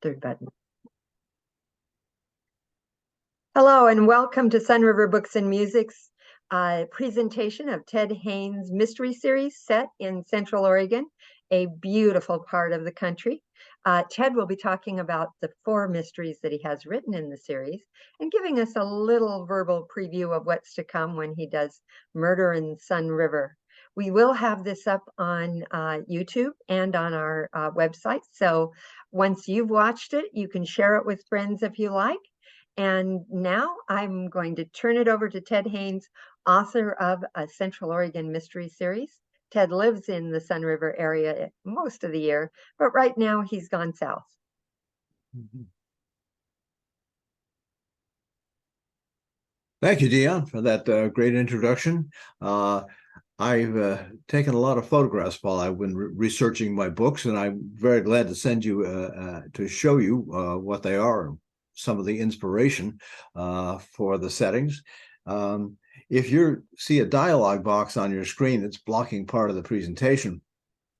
Third button. Hello and welcome to Sunriver Books and Music's presentation of Ted Haines' mystery series set in Central Oregon, a beautiful part of the country. Ted will be talking about the 4 mysteries that he has written in the series and giving us a little verbal preview of what's to come when he does Murder in Sunriver. We will have this up on YouTube and on our website. So once you've watched it, you can share it with friends if you like. And now I'm going to turn it over to Ted Haines, author of a Central Oregon mystery series. Ted lives in the Sunriver area most of the year, but right now he's gone south. Thank you, Dion, for that great introduction. I've taken a lot of photographs while I've been researching my books, and I'm very glad to send you to show you what they are, some of the inspiration for the settings. If you see a dialog box on your screen that's blocking part of the presentation,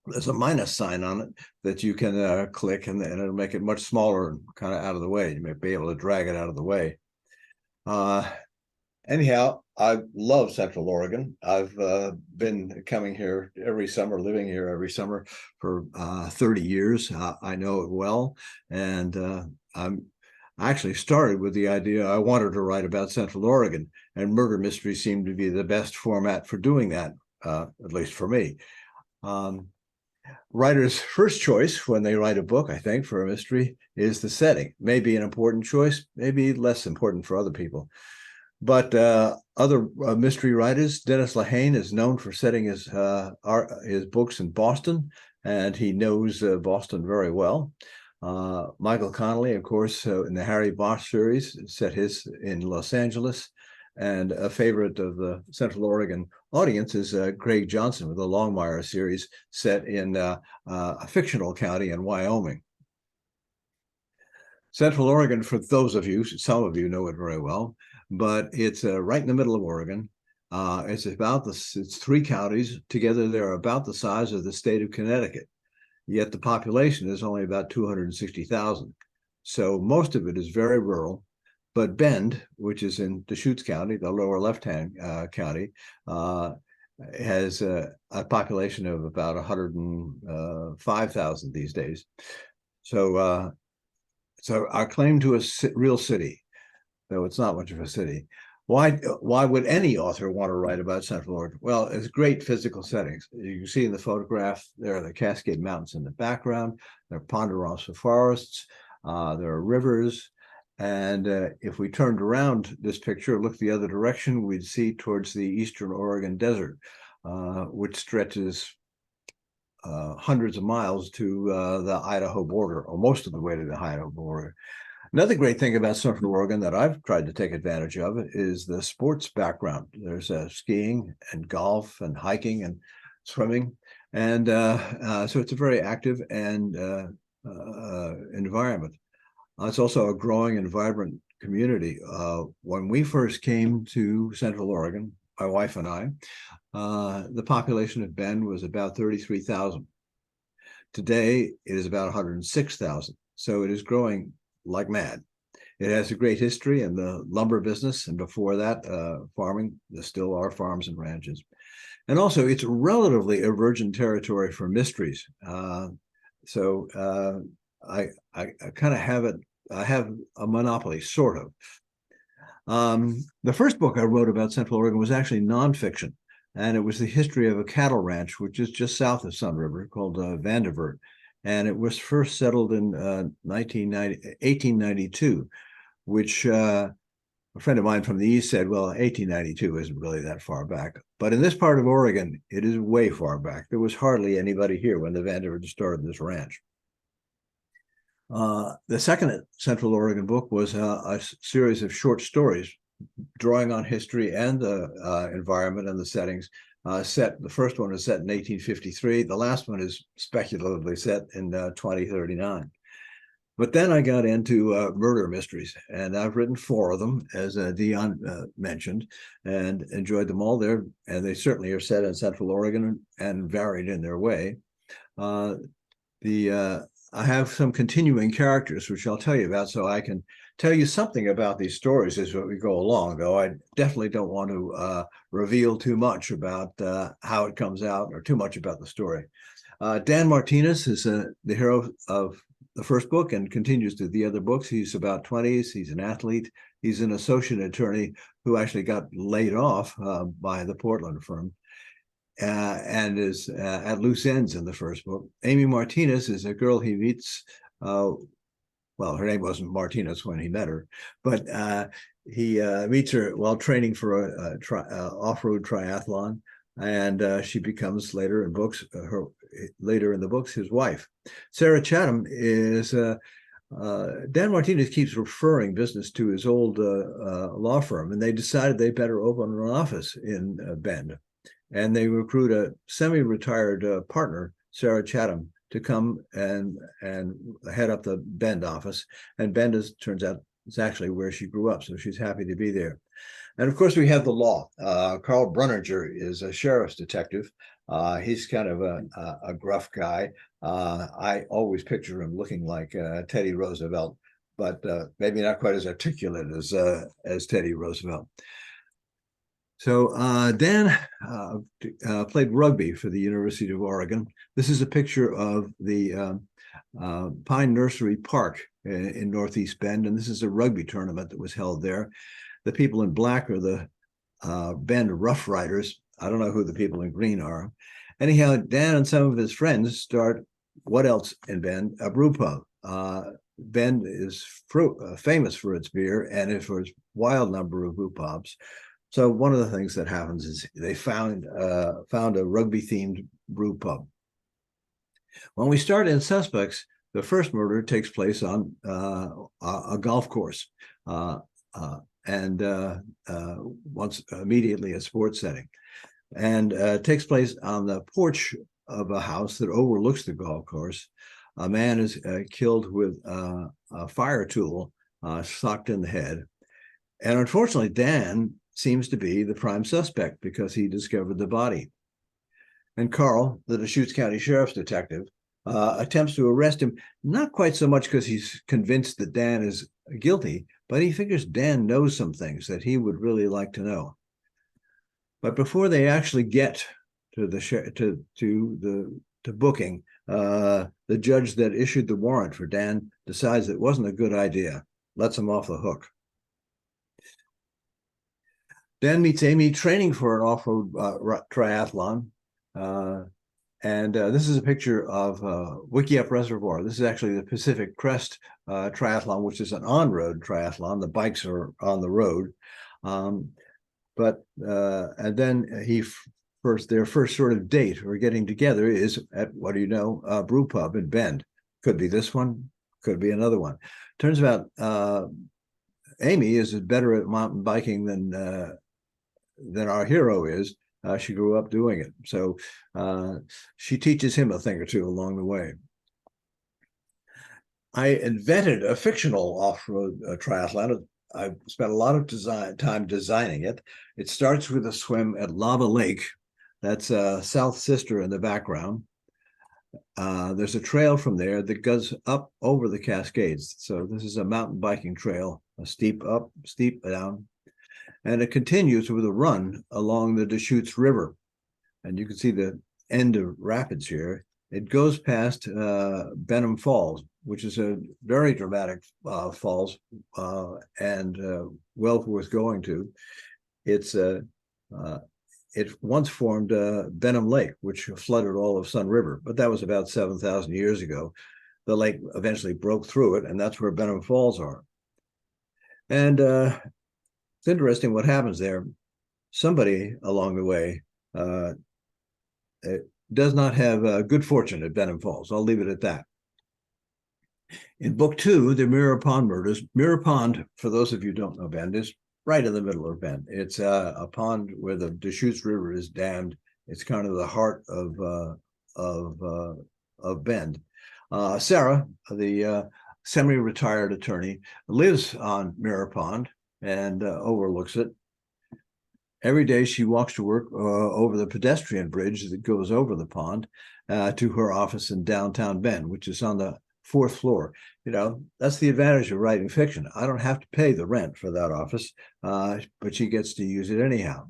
there's a minus sign on it that you can click, and it'll make it much smaller and kind of out of the way. You may be able to drag it out of the way. Anyhow, I love Central Oregon. I've been coming here every summer, living here every summer for 30 years. I know it well, and I actually started with the idea I wanted to write about Central Oregon, and murder mystery seemed to be the best format for doing that, at least for me. Writers' first choice when they write a book, I think, for a mystery is the setting. Maybe an important choice, maybe less important for other people. But other mystery writers, Dennis Lehane is known for setting his books in Boston, and he knows Boston very well. Michael Connelly, of course, in the Harry Bosch series, set his in Los Angeles. And a favorite of the Central Oregon audience is Craig Johnson with the Longmire series set in a fictional county in Wyoming. Central Oregon, for those of you, some of you know it very well, but it's right in the middle of Oregon. It's 3 counties. Together, they're about the size of the state of Connecticut. Yet the population is only about 260,000. So most of it is very rural. But Bend, which is in Deschutes County, the lower left-hand county, has a population of about 105,000 these days. So our claim to a real city, though it's not much of a city. Why would any author want to write about Central Oregon? Well, it's great physical settings. You can see in the photograph, there are the Cascade Mountains in the background. There are ponderosa forests. There are rivers. And if we turned around this picture, look the other direction, we'd see towards the Eastern Oregon Desert, which stretches hundreds of miles to the Idaho border, or most of the way to the Idaho border. Another great thing about Central Oregon that I've tried to take advantage of is the sports background. There's skiing and golf and hiking and swimming. And so it's a very active and environment. It's also a growing and vibrant community. When we first came to Central Oregon, my wife and I, the population of Bend was about 33,000. Today, it is about 106,000. So it is growing like mad. It has a great history in the lumber business, and before that, farming. There still are farms and ranches. And also, it's relatively a virgin territory for mysteries. I kind of have it. I have a monopoly, sort of. The first book I wrote about Central Oregon was actually nonfiction, and it was the history of a cattle ranch, which is just south of Sunriver, called Vandervert. And it was first settled in 1892, which a friend of mine from the East said, well, 1892 isn't really that far back. But in this part of Oregon, it is way far back. There was hardly anybody here when the Vandervert started this ranch. The second Central Oregon book was a series of short stories drawing on history and the environment and the settings. The first one is set in 1853. The last one is speculatively set in 2039. But then I got into murder mysteries, and I've written 4 of them, as Dion mentioned, and enjoyed them all there. And they certainly are set in Central Oregon and varied in their way. The I have some continuing characters, which I'll tell you about, so I can tell you something about these stories as we go along, though I definitely don't want to reveal too much about how it comes out or too much about the story. Dan Martinez is the hero of the first book and continues to the other books. He's about 20s. He's an athlete. He's an associate attorney who actually got laid off by the Portland firm and is at loose ends in the first book. Amy Martinez is a girl he meets. Well, her name wasn't Martinez when he met her, but he meets her while training for a off-road triathlon, and she becomes later in the books his wife. Sarah Chatham is Dan Martinez keeps referring business to his old law firm, and they decided they better open an office in Bend, and they recruit a semi-retired partner, Sarah Chatham, to come and head up the Bend office. And Bend turns out is actually where she grew up, so she's happy to be there. And of course, we have the law. Carl Brunninger is a sheriff's detective. He's kind of a gruff guy. I always picture him looking like Teddy Roosevelt, but maybe not quite as articulate as Teddy Roosevelt. So Dan played rugby for the University of Oregon. This is a picture of the Pine Nursery Park in Northeast Bend, and this is a rugby tournament that was held there. The people in black are the Bend Rough Riders. I don't know who the people in green are. Anyhow, Dan and some of his friends start what else in Bend? A brew pub. Bend is famous for its beer and for its wild number of brew pubs. So one of the things that happens is they found a rugby-themed brew pub. When we start in Suspects, the first murder takes place on a golf course, and once immediately a sports setting, and takes place on the porch of a house that overlooks the golf course. A man is killed with a fire tool socked in the head, and unfortunately, Dan seems to be the prime suspect because he discovered the body. And Carl, the Deschutes County Sheriff's detective, attempts to arrest him, not quite so much because he's convinced that Dan is guilty, but he figures Dan knows some things that he would really like to know. But before they actually get to the booking, the judge that issued the warrant for Dan decides it wasn't a good idea, lets him off the hook. Dan meets Amy training for an off-road triathlon. And this is a picture of Wickiup Reservoir. This is actually the Pacific Crest Triathlon, which is an on-road triathlon. The bikes are on the road. And then their first sort of date or getting together is at, what do you know, a brew pub in Bend. Could be this one, could be another one. Turns out Amy is better at mountain biking than our hero is. She grew up doing it. So she teaches him a thing or two along the way. I invented a fictional off-road triathlon. I spent a lot of time designing it. It starts with a swim at Lava Lake. That's South Sister in the background. There's a trail from there that goes up over the Cascades. So this is a mountain biking trail, a steep up, steep down. And it continues with a run along the Deschutes River. And you can see the end of rapids here. It goes past Benham Falls, which is a very dramatic falls and well worth going to. It once formed Benham Lake, which flooded all of Sun River, but that was about 7,000 years ago. The lake eventually broke through it, and that's where Benham Falls are. And it's interesting what happens there. Somebody along the way does not have good fortune at Benham Falls. I'll leave it at that. In book 2, the Mirror Pond murders. Mirror Pond, for those of you who don't know Bend, is right in the middle of Bend. It's a pond where the Deschutes River is dammed. It's kind of the heart of Bend. Sarah, the semi-retired attorney, lives on Mirror Pond and overlooks it. Every day she walks to work over the pedestrian bridge that goes over the pond to her office in downtown Bend, which is on the fourth floor. You know, that's the advantage of writing fiction. I don't have to pay the rent for that office, but she gets to use it anyhow.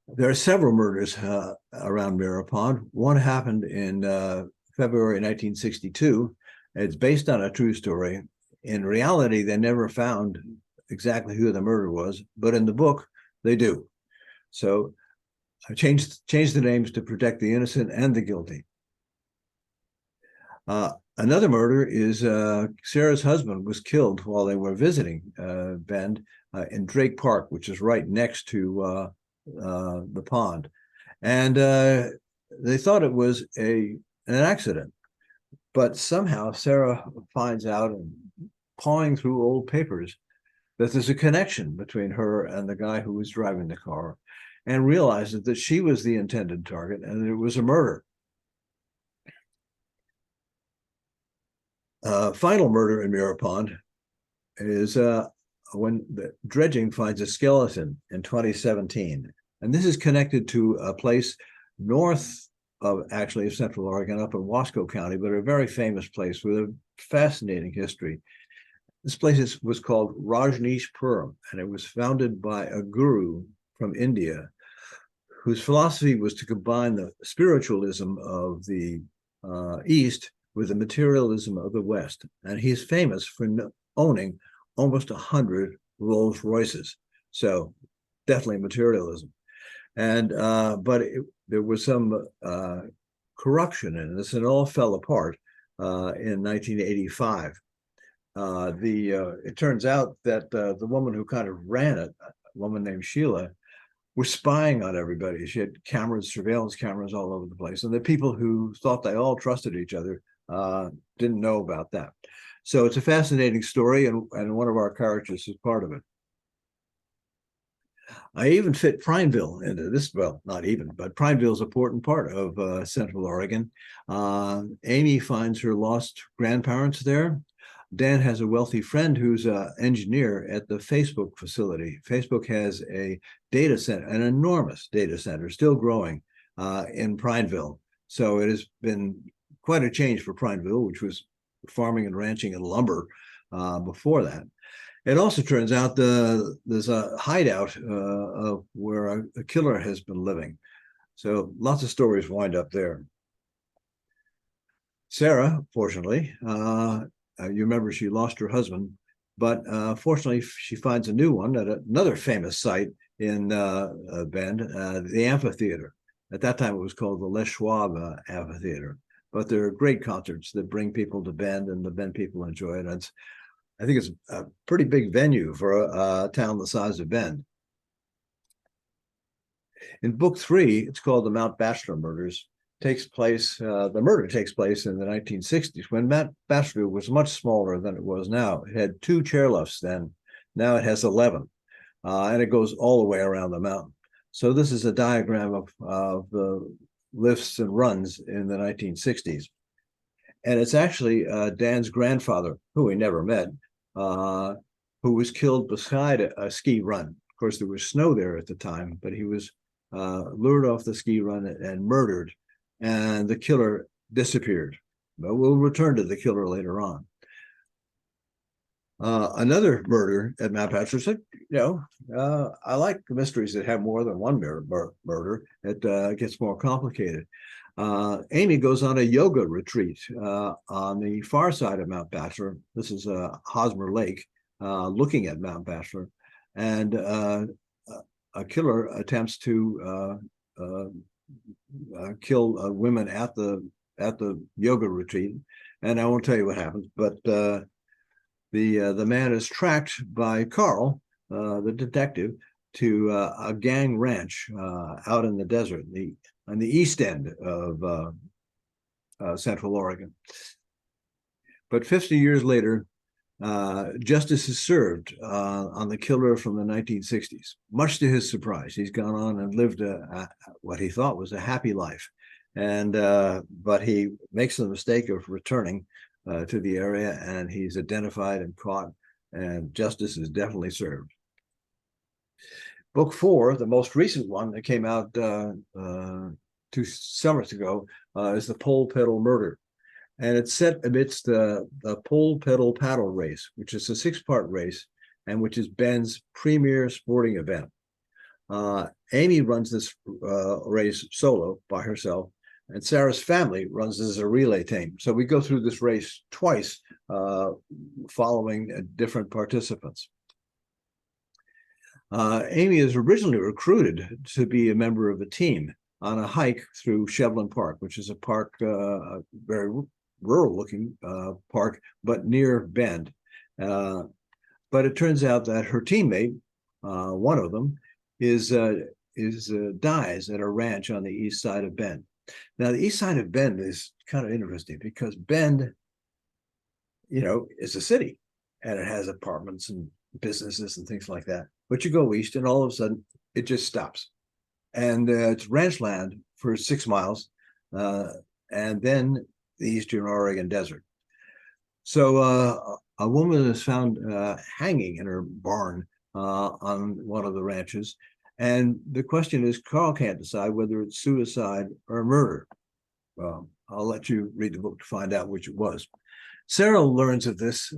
There are several murders around Mirror Pond. One happened in February 1962. It's based on a true story. In reality, they never found exactly who the murderer was, but in the book, they do. So I changed the names to protect the innocent and the guilty. Another murder is Sarah's husband was killed while they were visiting Bend in Drake Park, which is right next to the pond. And they thought it was an accident. But somehow Sarah finds out, and pawing through old papers, that there's a connection between her and the guy who was driving the car, and realizes that she was the intended target and it was a murder. Final murder in Mirror Pond is when the dredging finds a skeleton in 2017. And this is connected to a place north of Central Oregon, up in Wasco County, but a very famous place with a fascinating history. This place was called Rajneeshpuram, and it was founded by a guru from India whose philosophy was to combine the spiritualism of the East with the materialism of the West. And he's famous for owning almost 100 Rolls Royces. So definitely materialism. And but there was some corruption in this, and it all fell apart in 1985. It turns out that the woman who kind of ran it, a woman named Sheila, was spying on everybody. She had cameras, surveillance cameras all over the place, and the people who thought they all trusted each other didn't know about that. So it's a fascinating story, and one of our characters is part of it. I even fit Prineville into this. Well, not even, but Prineville is an important part of Central Oregon. Amy finds her lost grandparents there. Dan has a wealthy friend who's an engineer at the Facebook facility. Facebook has a data center, an enormous data center, still growing in Prineville. So it has been quite a change for Prineville, which was farming and ranching and lumber before that. It also turns out there's a hideout of where a killer has been living. So lots of stories wind up there. Sarah, fortunately, you remember she lost her husband, but fortunately she finds a new one at another famous site in Bend, the amphitheater. At that time, it was called the Les Schwab Amphitheater. But there are great concerts that bring people to Bend, and the Bend people enjoy it. I think it's a pretty big venue for a town the size of Bend. In book 3, it's called The Mount Bachelor Murders. The murder takes place in the 1960s, when Mount Bachelor was much smaller than it was now. It had 2 chairlifts then. Now it has 11, and it goes all the way around the mountain. So this is a diagram of the lifts and runs in the 1960s. And it's actually Dan's grandfather, who we never met, who was killed beside a ski run. Of course, there was snow there at the time, but he was lured off the ski run and murdered, and the killer disappeared. But we'll return to the killer later on. Another murder at Mount Bachelor. I like mysteries that have more than one murder. It gets more complicated. Amy goes on a yoga retreat on the far side of Mount Bachelor. This is Hosmer Lake, looking at Mount Bachelor, and a killer attempts to kill women at the yoga retreat. And I won't tell you what happens, but the man is tracked by Carl, the detective, to a gang ranch out in the desert, on the east end of Central Oregon. But 50 years later, justice is served on the killer from the 1960s. Much to his surprise, he's gone on and lived what he thought was a happy life, but he makes the mistake of returning to the area, and he's identified and caught, and justice is definitely served. Book 4, the most recent one that came out 2 summers ago, is The Pole Pedal Murder. And it's set amidst the pole pedal paddle race, which is a 6-part race and which is Bend's premier sporting event. Amy runs this race solo by herself, and Sarah's family runs this as a relay team. So we go through this race twice, following different participants. Amy is originally recruited to be a member of a team on a hike through Shevlin Park, which is a park, very rural-looking park, but near Bend. But it turns out that her teammate, one of them, dies at a ranch on the east side of Bend. Now, the east side of Bend is kind of interesting because Bend, is a city, and it has apartments and businesses and things like that. But you go east, and all of a sudden, it just stops, and it's ranch land for 6 miles, and then the Eastern Oregon desert. So a woman is found hanging in her barn on one of the ranches. And the question is, Carl can't decide whether it's suicide or murder. Well, I'll let you read the book to find out which it was. Sarah learns of this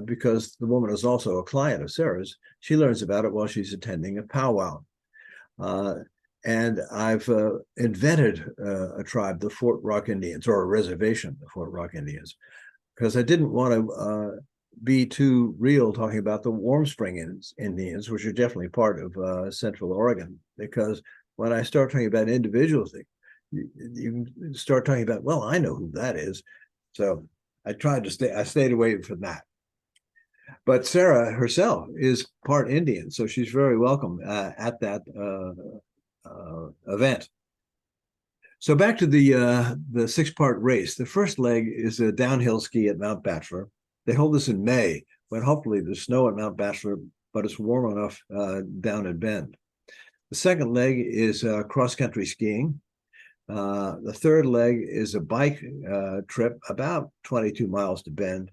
because the woman is also a client of Sarah's. She learns about it while she's attending a powwow. And I've invented a tribe, the Fort Rock Indians, or a reservation, the Fort Rock Indians, because I didn't want to be too real talking about the Warm Spring Indians, which are definitely part of Central Oregon, because when I start talking about individuals, you start talking about, well, I know who that is. So I stayed away from that. But Sarah herself is part Indian, so she's very welcome at that event. So back to the 6-part race. The first leg is a downhill ski at Mount Bachelor. They hold this in May, when hopefully there's snow at Mount Bachelor, but it's warm enough down in Bend. The second leg is cross-country skiing. The third leg is a bike trip about 22 miles to Bend.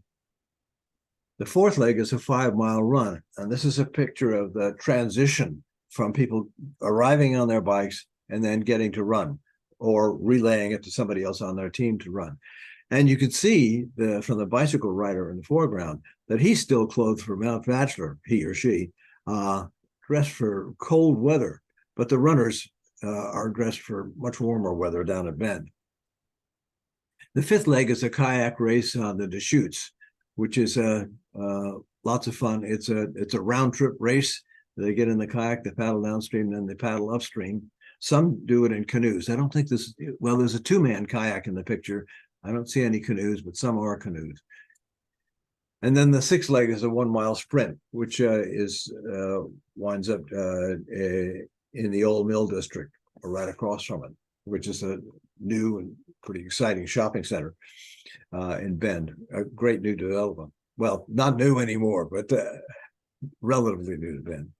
The fourth leg is a 5-mile run, and this is a picture of the transition from people arriving on their bikes and then getting to run, or relaying it to somebody else on their team to run. And you could see from the bicycle rider in the foreground that he's still clothed for Mount Bachelor, he or she, dressed for cold weather, but the runners are dressed for much warmer weather down at Bend. The fifth leg is a kayak race on the Deschutes, which is lots of fun. It's a round trip race. They get in the kayak, they paddle downstream, then they paddle upstream. Some do it in canoes. I don't think there's a 2-man kayak in the picture. I don't see any canoes, but some are canoes. And then the 6th leg is a 1-mile sprint, which winds up in the Old Mill District, or right across from it, which is a new and pretty exciting shopping center in Bend. A great new development. Well, not new anymore, but relatively new to Bend.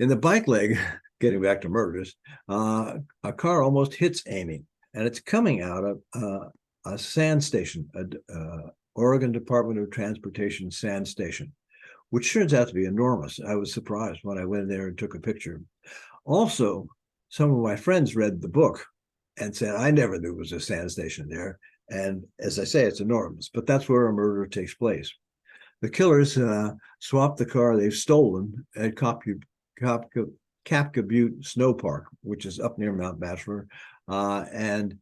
In the bike leg, getting back to murders, a car almost hits Amy, and it's coming out of a sand station, Oregon Department of Transportation sand station, which turns out to be enormous. I was surprised when I went in there and took a picture. Also, some of my friends read the book and said, I never knew it was a sand station there. And as I say, it's enormous, but that's where a murder takes place. The killers swapped the car they've stolen at Kapka Butte Snow Park, which is up near Mount Bachelor, and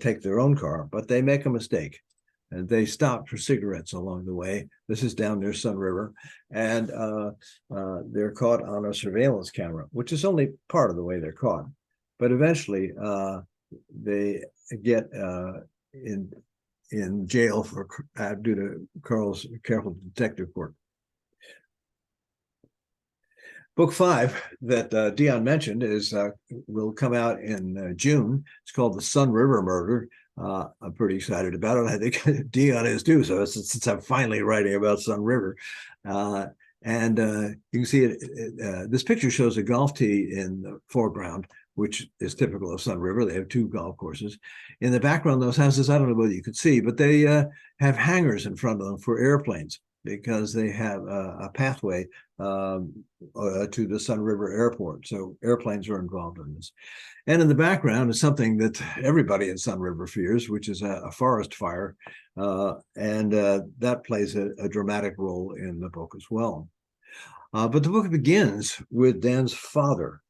take their own car, but they make a mistake. And they stop for cigarettes along the way. This is down near Sun River, and they're caught on a surveillance camera, which is only part of the way they're caught. But eventually, they get in jail for due to Carl's careful detective work. Book 5 that Dion mentioned will come out in June. It's called The Sun River Murder. I'm pretty excited about it. I think Dion is too. So since I'm finally writing about Sun River, and you can see it. This picture shows a golf tee in the foreground, which is typical of Sun River. They have 2 golf courses. In the background, those houses, I don't know whether you could see, but they have hangars in front of them for airplanes. because they have a pathway to the Sun River Airport. So airplanes are involved in this. And in the background is something that everybody in Sun River fears, which is a forest fire. And that plays a dramatic role in the book as well. But the book begins with Dan's father,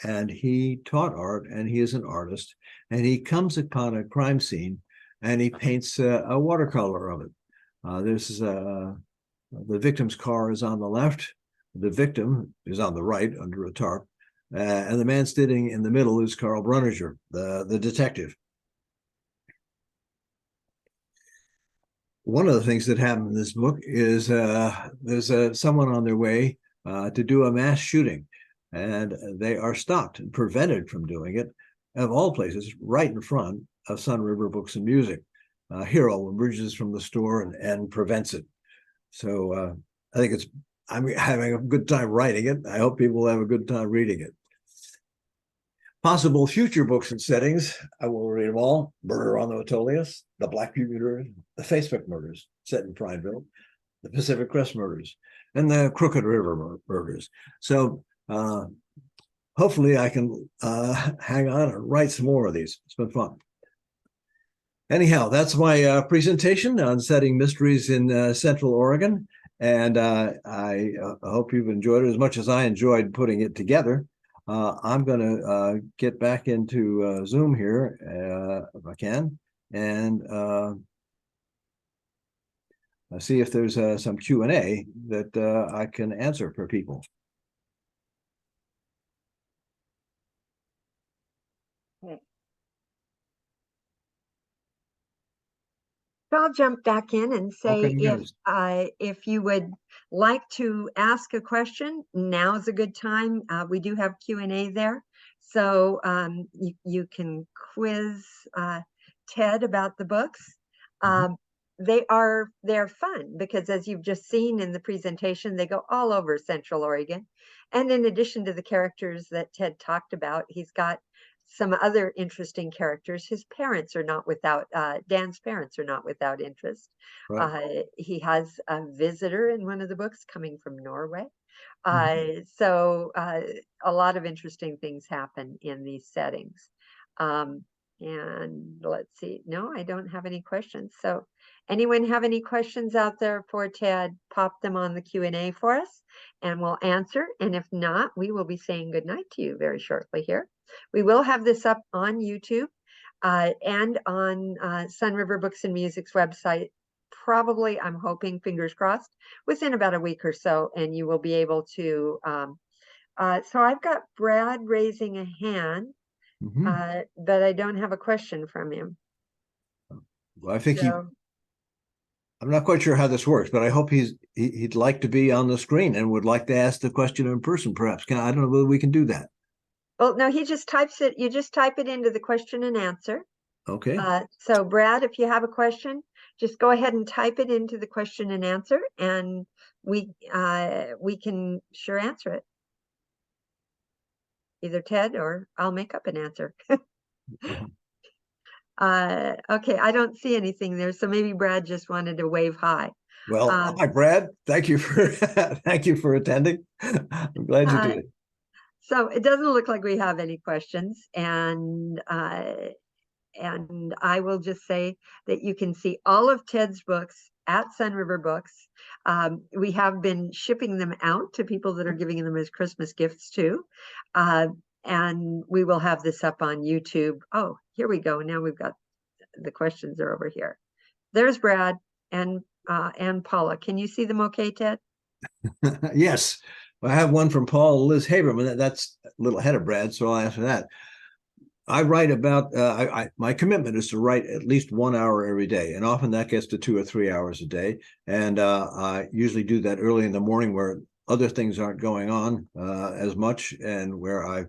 and he taught art, and he is an artist, and he comes upon a crime scene, and he paints a watercolor of it. The victim's car is on the left, the victim is on the right under a tarp, and the man sitting in the middle is Carl Brunninger, the detective. One of the things that happened in this book is there's someone on their way to do a mass shooting, and they are stopped and prevented from doing it, of all places, right in front of Sun River Books and Music. Hero emerges from the store and prevents it. So I think I'm having a good time writing it. I hope people have a good time reading it. Possible future books and settings, I will read them all. Murder on the Metolius, the Blackview murders, the Facebook murders set in Prineville, the Pacific Crest murders, and the Crooked River murders. So hopefully I can hang on and write some more of these. It's been fun. Anyhow, that's my presentation on setting mysteries in Central Oregon. And I hope you've enjoyed it as much as I enjoyed putting it together. I'm going to get back into Zoom here if I can, and see if there's some Q&A that I can answer for people. Okay. So I'll jump back in and say, if you would like to ask a question, now is a good time. We do have Q&A there, so you can quiz Ted about the books. They're fun because, as you've just seen in the presentation, they go all over Central Oregon. And in addition to the characters that Ted talked about, he's got some other interesting characters. His parents are not without, Dan's parents are not without interest. Right. He has a visitor in one of the books coming from Norway. So a lot of interesting things happen in these settings. And let's see, no, I don't have any questions. So anyone have any questions out there for Ted, pop them on the Q&A for us and we'll answer. And if not, we will be saying goodnight to you very shortly here. We will have this up on YouTube and on Sun River Books and Music's website, probably, I'm hoping, fingers crossed, within about a week or so, and you will be able to. So I've got Brad raising a hand, but I don't have a question from him. Well, I think I'm not quite sure how this works, but I hope he'd like to be on the screen and would like to ask the question in person, perhaps. I don't know whether we can do that. Well, no, he just types it. You just type it into the question and answer. Okay. So Brad, if you have a question, just go ahead and type it into the question and answer, and we can sure answer it. Either Ted or I'll make up an answer. Okay, I don't see anything there, so maybe Brad just wanted to wave hi. Well, hi Brad. Thank you for thank you for attending. I'm glad you did. So it doesn't look like we have any questions, and I will just say that you can see all of Ted's books at Sun River Books. We have been shipping them out to people that are giving them as Christmas gifts too. And we will have this up on YouTube. Oh, here we go. Now we've got the questions are over here. There's Brad and Paula. Can you see them okay, Ted? Yes. I have one from Paul Liz Haberman. That's a little ahead of Brad, so I'll answer that. I write about, my commitment is to write at least 1 hour every day, and often that gets to 2 or 3 hours a day. And I usually do that early in the morning where other things aren't going on as much, and where I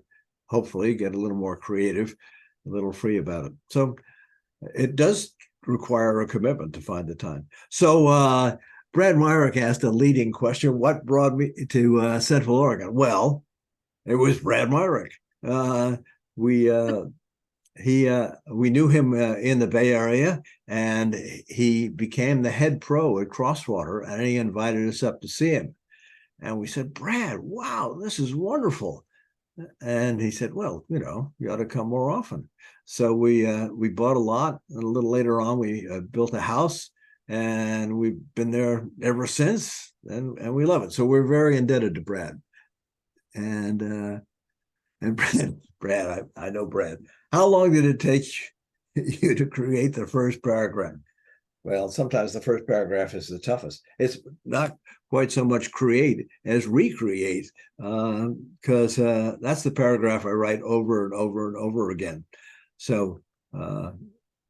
hopefully get a little more creative, a little free about it. So it does require a commitment to find the time. So Brad Myrick asked a leading question: what brought me to Central Oregon? Well, it was Brad Myrick. We we knew him in the Bay Area, and he became the head pro at Crosswater, and he invited us up to see him. And we said, Brad, wow, this is wonderful. And he said, well, you ought to come more often. So we bought a lot, and a little later on, we built a house, and we've been there ever since, and we love it. So we're very indebted to Brad. And Brad, I know Brad. How long did it take you to create the first paragraph? Well, sometimes the first paragraph is the toughest. It's not quite so much create as recreate, because that's the paragraph I write over and over and over again. So, well,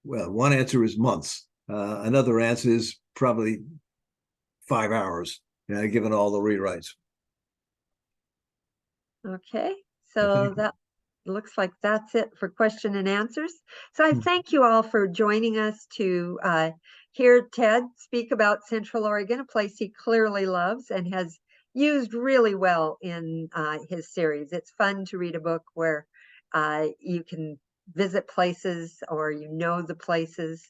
one answer is months. Another answer is probably 5 hours, given all the rewrites. Okay, so that looks like that's it for question and answers. So I thank you all for joining us to hear Ted speak about Central Oregon, a place he clearly loves and has used really well in his series. It's fun to read a book where you can visit places or the places.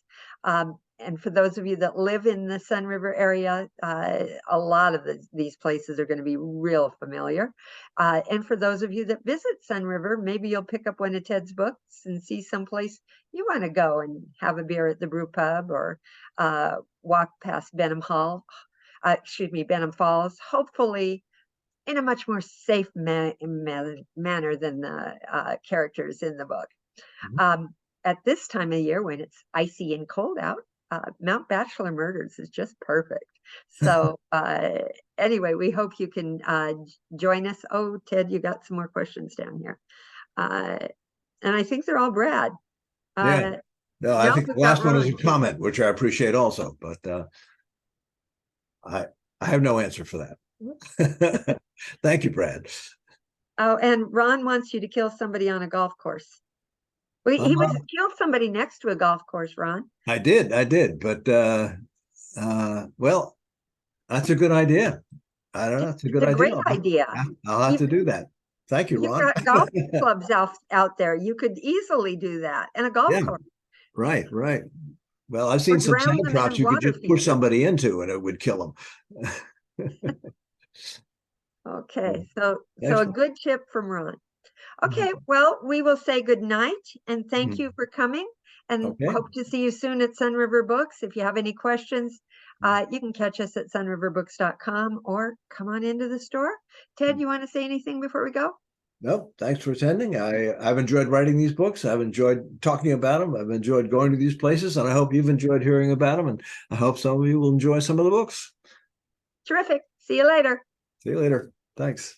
And for those of you that live in the Sun River area, a lot of these places are going to be real familiar. And for those of you that visit Sun River, maybe you'll pick up one of Ted's books and see someplace you want to go and have a beer at the brew pub, or walk past Benham Falls, hopefully in a much more safe manner than the characters in the book. At this time of year, when it's icy and cold out, Mount Bachelor Murders is just perfect. So anyway, we hope you can join us. Oh, Ted, you got some more questions down here. And I think they're all Brad. Yeah. No, I think the last one is a comment, which I appreciate also, but I have no answer for that. Thank you, Brad. Oh, and Ron wants you to kill somebody on a golf course. Well, he was killed somebody next to a golf course, Ron. I did, but well, that's a good idea. I don't know. It's a good idea. Great idea. I'll have to do that. Thank you, Ron. You've got golf clubs out there. You could easily do that, and a golf course. Right. Well, I've seen some sand traps you could just push somebody into, and it would kill them. Okay, so a good tip from Ron. Okay, well, we will say good night and thank you for coming, and hope to see you soon at Sun River Books. If you have any questions, you can catch us at sunriverbooks.com or come on into the store. Ted, you want to say anything before we go? No, thanks for attending. I've enjoyed writing these books. I've enjoyed talking about them. I've enjoyed going to these places, and I hope you've enjoyed hearing about them, and I hope some of you will enjoy some of the books. Terrific. See you later. See you later. Thanks.